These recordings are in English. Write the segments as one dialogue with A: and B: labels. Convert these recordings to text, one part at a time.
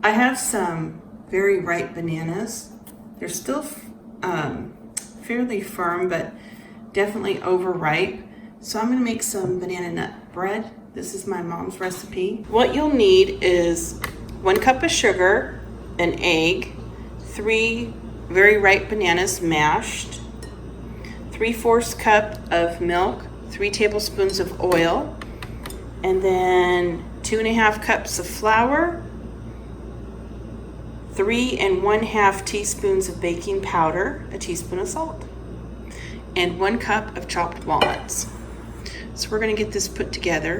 A: I have some very ripe bananas. They're still fairly firm, but definitely overripe. So I'm gonna make some banana nut bread. This is my mom's recipe. What you'll need is 1 cup of sugar, an egg, 3 very ripe bananas mashed, 3/4 cup of milk, 3 tablespoons of oil, and then 2½ cups of flour, 3 1/2 teaspoons of baking powder, a teaspoon of salt, and 1 cup of chopped walnuts. So we're gonna get this put together.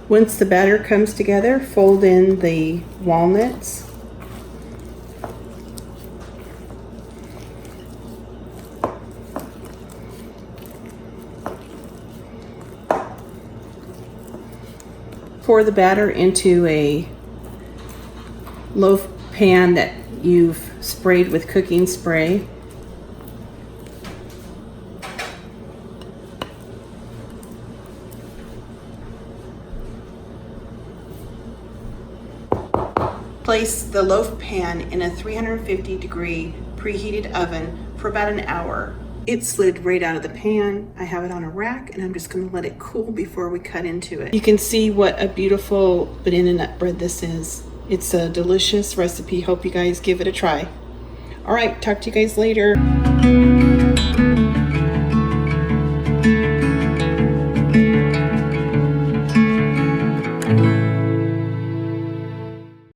A: Once the batter comes together, fold in the walnuts. Pour the batter into a loaf pan that you've sprayed with cooking spray. Place the loaf pan in a 350-degree preheated oven for about an hour. It slid right out of the pan. I have it on a rack and I'm just gonna let it cool before we cut into it. You can see what a beautiful banana nut bread this is. It's a delicious recipe. Hope you guys give it a try. All right, talk to you guys later.